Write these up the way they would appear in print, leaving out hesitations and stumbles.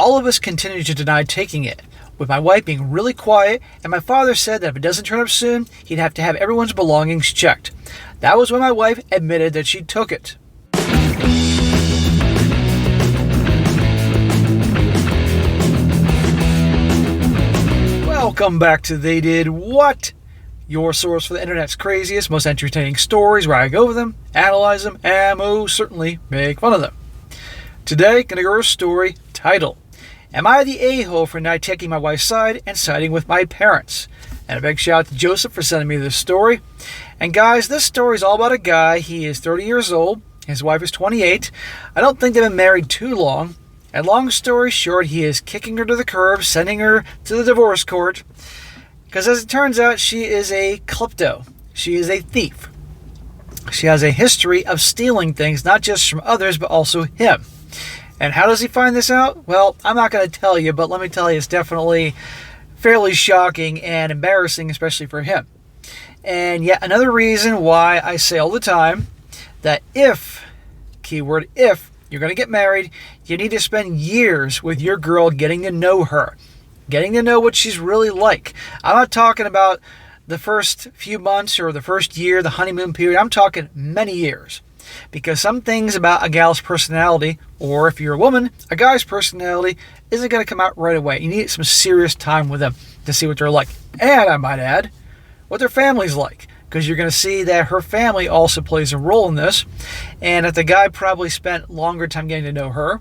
All of us continued to deny taking it, with my wife being really quiet, and my father said that if it doesn't turn up soon, he'd have to have everyone's belongings checked. That was when my wife admitted that she took it. Welcome back to They Did What? Your source for the internet's craziest, most entertaining stories, where I go over them, analyze them, and most certainly make fun of them. Today, gonna go over a story titled, Am I the A-hole for not taking my wife's side and siding with my parents? And a big shout out to Joseph for sending me this story. And guys, this story is all about a guy. He is 30 years old. His wife is 28. I don't think they've been married too long. And long story short, he is kicking her to the curb, sending her to the divorce court. Because as it turns out, she is a klepto. She is a thief. She has a history of stealing things, not just from others, but also him. And how does he find this out? Well, I'm not going to tell you, but let me tell you, it's definitely fairly shocking and embarrassing, especially for him. And yet another reason why I say all the time that if, keyword if, you're going to get married, you need to spend years with your girl getting to know her. Getting to know what she's really like. I'm not talking about the first few months or the first year, the honeymoon period. I'm talking many years. Because some things about a gal's personality, or if you're a woman, a guy's personality, isn't going to come out right away. You need some serious time with them to see what they're like. And I might add, what their family's like. Because you're going to see that her family also plays a role in this. And if the guy probably spent longer time getting to know her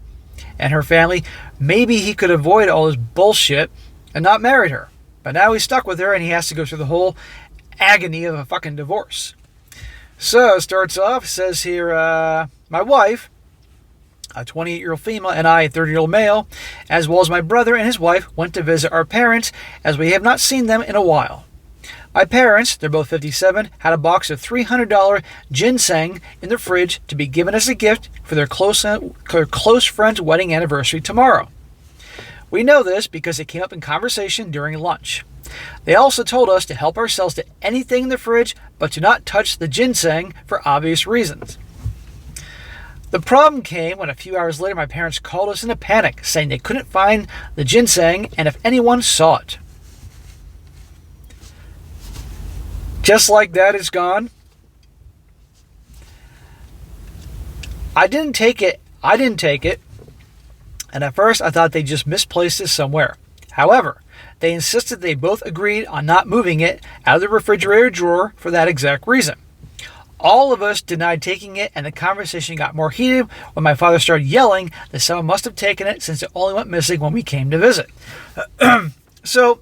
and her family, maybe he could avoid all this bullshit and not married her. But now he's stuck with her and he has to go through the whole agony of a fucking divorce. So it starts off, it says here, my wife, a 28-year-old female, and I, a 30-year-old male, as well as my brother and his wife, went to visit our parents as we have not seen them in a while. My parents, they're both 57, had a box of $300 ginseng in the fridge to be given as a gift for their close friend's wedding anniversary tomorrow. We know this because it came up in conversation during lunch. They also told us to help ourselves to anything in the fridge, but to not touch the ginseng for obvious reasons. The problem came when a few hours later my parents called us in a panic, saying they couldn't find the ginseng and if anyone saw it. Just like that, it's gone. I didn't take it. And at first I thought they just misplaced it somewhere. However, they insisted they both agreed on not moving it out of the refrigerator drawer for that exact reason. All of us denied taking it, and the conversation got more heated when my father started yelling that someone must have taken it since it only went missing when we came to visit. So,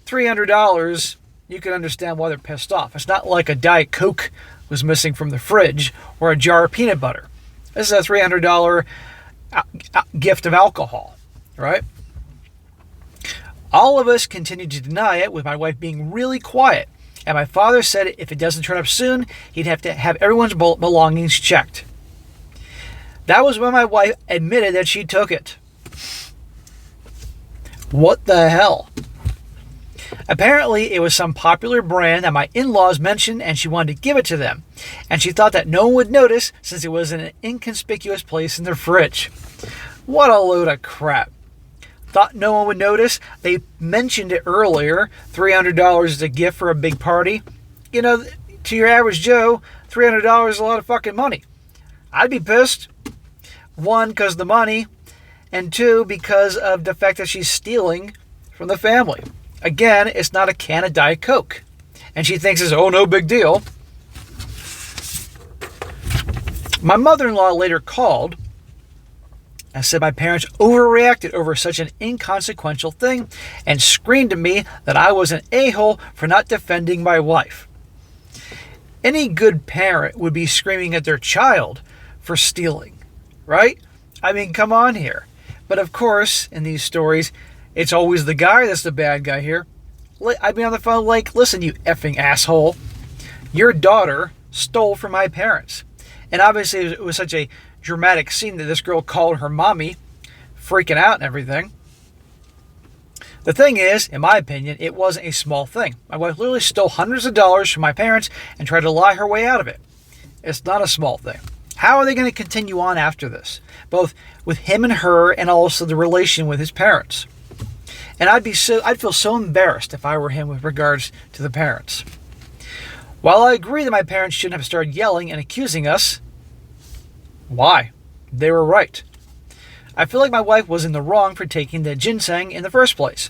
$300, you can understand why they're pissed off. It's not like a Diet Coke was missing from the fridge or a jar of peanut butter. This is a $300 gift of alcohol, right? All of us continued to deny it, with my wife being really quiet. And my father said if it doesn't turn up soon, he'd have to have everyone's belongings checked. That was when my wife admitted that she took it. What the hell? Apparently, it was some popular brand that my in-laws mentioned and she wanted to give it to them. And she thought that no one would notice since it was in an inconspicuous place in their fridge. What a load of crap. Thought no one would notice. They mentioned it earlier. $300 is a gift for a big party. You know, to your average Joe, $300 is a lot of fucking money. I'd be pissed. One, because of the money. And two, because of the fact that she's stealing from the family. Again, it's not a can of Diet Coke. And she thinks it's, oh, no big deal. My mother-in-law later called and said my parents overreacted over such an inconsequential thing and screamed at me that I was an a-hole for not defending my wife. Any good parent would be screaming at their child for stealing, right? I mean, come on here. But of course, in these stories, it's always the guy that's the bad guy here. I'd be on the phone like, listen, you effing asshole. Your daughter stole from my parents. And obviously it was such a dramatic scene that this girl called her mommy, freaking out and everything. The thing is, in my opinion, it wasn't a small thing. My wife literally stole hundreds of dollars from my parents and tried to lie her way out of it. It's not a small thing. How are they going to continue on after this? Both with him and her, and also the relation with his parents. And I'd feel so embarrassed if I were him with regards to the parents. While I agree that my parents shouldn't have started yelling and accusing us, why? They were right. I feel like my wife was in the wrong for taking the ginseng in the first place.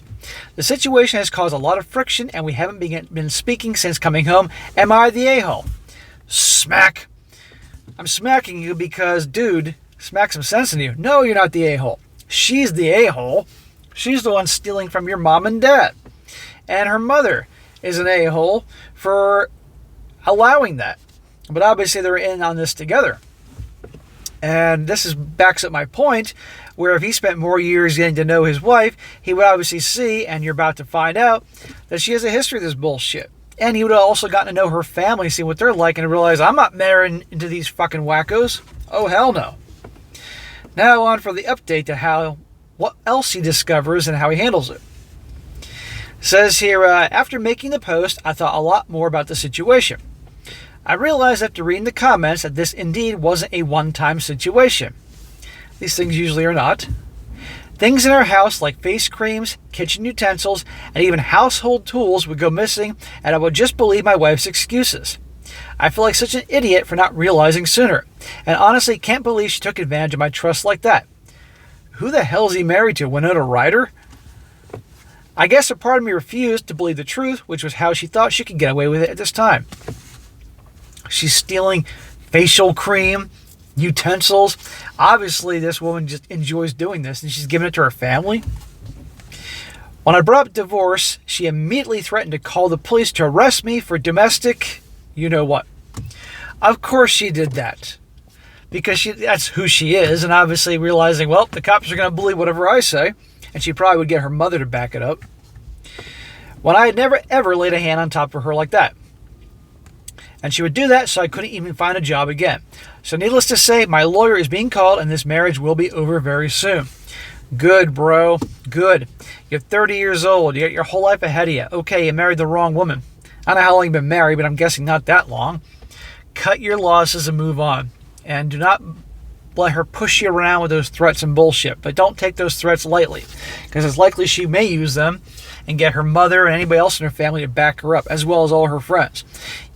The situation has caused a lot of friction, and we haven't been speaking since coming home. Am I the a-hole? Smack. I'm smacking you because, dude, smack some sense in you. No, you're not the a-hole. She's the a-hole. She's the one stealing from your mom and dad. And her mother is an a-hole for allowing that. But obviously they're in on this together. And this backs up my point, where if he spent more years getting to know his wife, he would obviously see, and you're about to find out, that she has a history of this bullshit. And he would have also gotten to know her family, see what they're like, and realize, I'm not marrying into these fucking wackos. Oh, hell no. Now on for the update to what else he discovers and how he handles it. It says here, after making the post, I thought a lot more about the situation. I realized after reading the comments that this indeed wasn't a one-time situation. These things usually are not. Things in our house like face creams, kitchen utensils, and even household tools would go missing, and I would just believe my wife's excuses. I feel like such an idiot for not realizing sooner, and honestly can't believe she took advantage of my trust like that. Who the hell is he married to, Winona Ryder? I guess a part of me refused to believe the truth, which was how she thought she could get away with it at this time. She's stealing facial cream, utensils. Obviously, this woman just enjoys doing this, and she's giving it to her family. When I brought up divorce, she immediately threatened to call the police to arrest me for domestic, you know what. Of course she did that, because that's who she is, and obviously realizing, well, the cops are going to believe whatever I say, and she probably would get her mother to back it up. When I had never ever laid a hand on top of her like that. And she would do that so I couldn't even find a job again. So needless to say, my lawyer is being called and this marriage will be over very soon. Good, bro. Good. You're 30 years old. You got your whole life ahead of you. Okay, you married the wrong woman. I don't know how long you've been married, but I'm guessing not that long. Cut your losses and move on. And do not let her push you around with those threats and bullshit. But don't take those threats lightly, because it's likely she may use them and get her mother and anybody else in her family to back her up, as well as all her friends.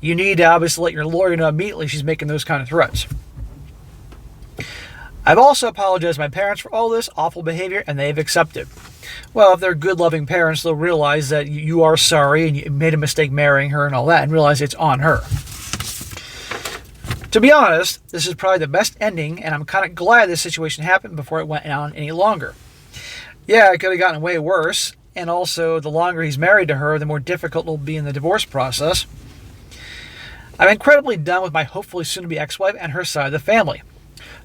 You need to obviously let your lawyer know immediately she's making those kind of threats. I've also apologized to my parents for all this awful behavior, and they've accepted. Well, if they're good, loving parents, they'll realize that you are sorry and you made a mistake marrying her and all that, and realize it's on her. To be honest, this is probably the best ending, and I'm kind of glad this situation happened before it went on any longer. Yeah, it could have gotten way worse. And also, the longer he's married to her, the more difficult it'll be in the divorce process. I'm incredibly done with my hopefully soon-to-be ex-wife and her side of the family,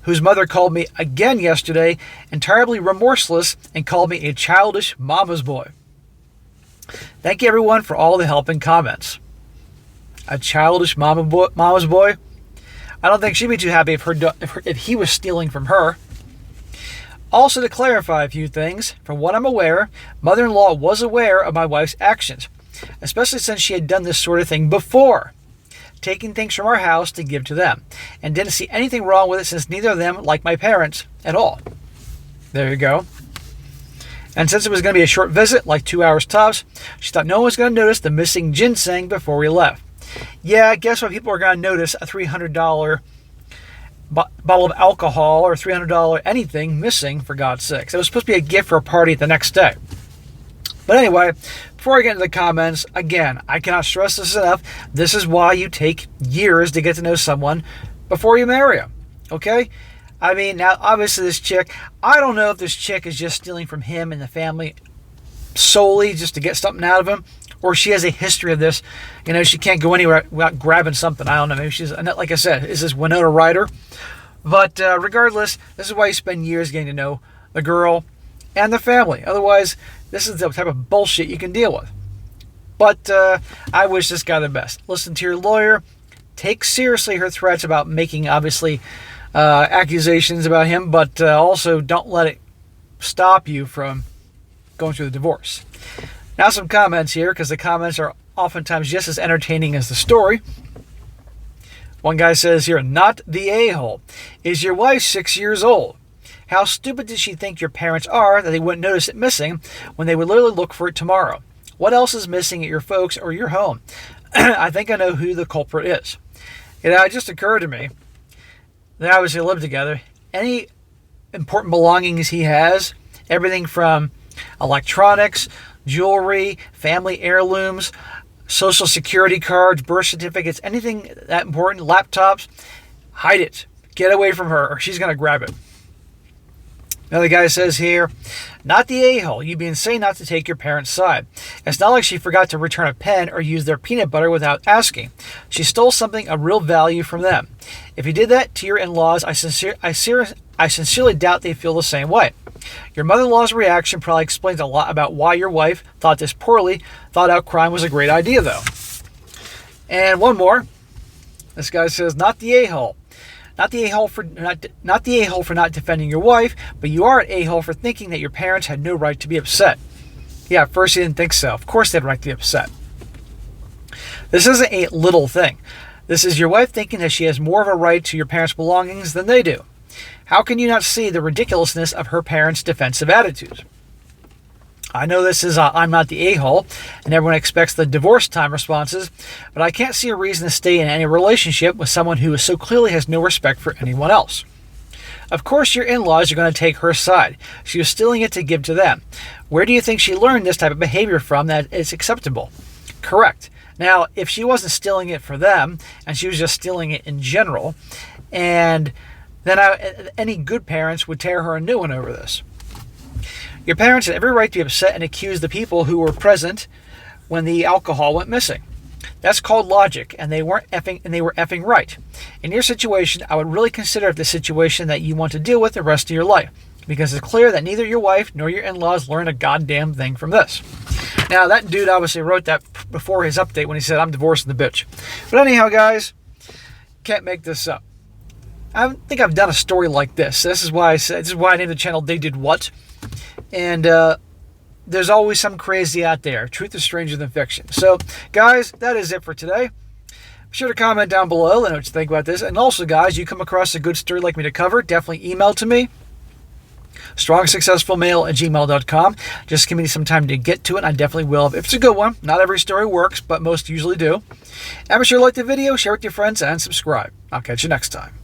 whose mother called me again yesterday, entirely remorseless, and called me a childish mama's boy. Thank you, everyone, for all the help and comments. A childish mama's boy? I don't think she'd be too happy if he was stealing from her. Also, to clarify a few things, from what I'm aware, mother-in-law was aware of my wife's actions, especially since she had done this sort of thing before, taking things from our house to give to them, and didn't see anything wrong with it since neither of them liked my parents at all. There you go. And since it was going to be a short visit, like 2 hours tops, she thought no one was going to notice the missing ginseng before we left. Yeah, guess what? People are going to notice a $300 bottle of alcohol or $300 anything missing, for God's sakes. It was supposed to be a gift for a party the next day. But anyway, before I get into the comments, again, I cannot stress this enough. This is why you take years to get to know someone before you marry them. Okay? I mean, now, obviously this chick, I don't know if this chick is just stealing from him and the family solely just to get something out of him, or she has a history of this. You know, she can't go anywhere without grabbing something. I don't know. Maybe she's, like I said, is this Winona Ryder? But regardless, this is why you spend years getting to know the girl and the family. Otherwise, this is the type of bullshit you can deal with. But I wish this guy the best. Listen to your lawyer. Take seriously her threats about making, obviously, accusations about him, but also don't let it stop you from going through the divorce. Now some comments here, because the comments are oftentimes just as entertaining as the story. One guy says here, not the a-hole. Is your wife 6 years old? How stupid does she think your parents are that they wouldn't notice it missing when they would literally look for it tomorrow? What else is missing at your folks or your home? I think I know who the culprit is. It just occurred to me that obviously live together. Any important belongings he has, everything from electronics, jewelry, family heirlooms, social security cards, birth certificates, anything that important, laptops, hide it. Get away from her or she's going to grab it. Another guy says here, not the a-hole. You'd be insane not to take your parents' side. It's not like she forgot to return a pen or use their peanut butter without asking. She stole something of real value from them. If you did that to your in-laws, I sincerely doubt they feel the same way. Your mother-in-law's reaction probably explains a lot about why your wife thought this poorly thought out crime was a great idea, though. And one more. This guy says, not the a-hole. Not the a-hole for not defending your wife, but you are an a-hole for thinking that your parents had no right to be upset. Yeah, at first you didn't think so. Of course they had a right to be upset. This isn't a little thing. This is your wife thinking that she has more of a right to your parents' belongings than they do. How can you not see the ridiculousness of her parents' defensive attitudes? I know this is I'm not the a-hole, and everyone expects the divorce time responses, but I can't see a reason to stay in any relationship with someone who so clearly has no respect for anyone else. Of course, your in-laws are going to take her side. She was stealing it to give to them. Where do you think she learned this type of behavior from that is acceptable? Correct. Now, if she wasn't stealing it for them, and she was just stealing it in general, and then any good parents would tear her a new one over this. Your parents had every right to be upset and accuse the people who were present when the alcohol went missing. That's called logic, and they were effing right. In your situation, I would really consider the situation that you want to deal with the rest of your life, because it's clear that neither your wife nor your in-laws learned a goddamn thing from this. Now, that dude obviously wrote that before his update when he said, I'm divorcing the bitch. But anyhow, guys, can't make this up. I don't think I've done a story like this. This is why I named the channel They Did What. And there's always some crazy out there. Truth is stranger than fiction. So, guys, that is it for today. Be sure to comment down below. Let me know what you think about this. And also, guys, you come across a good story you'd like me to cover, definitely email to me. strongsuccessfulmale@gmail.com. Just give me some time to get to it. I definitely will. If it's a good one, not every story works, but most usually do. And be sure to like the video, share it with your friends, and subscribe. I'll catch you next time.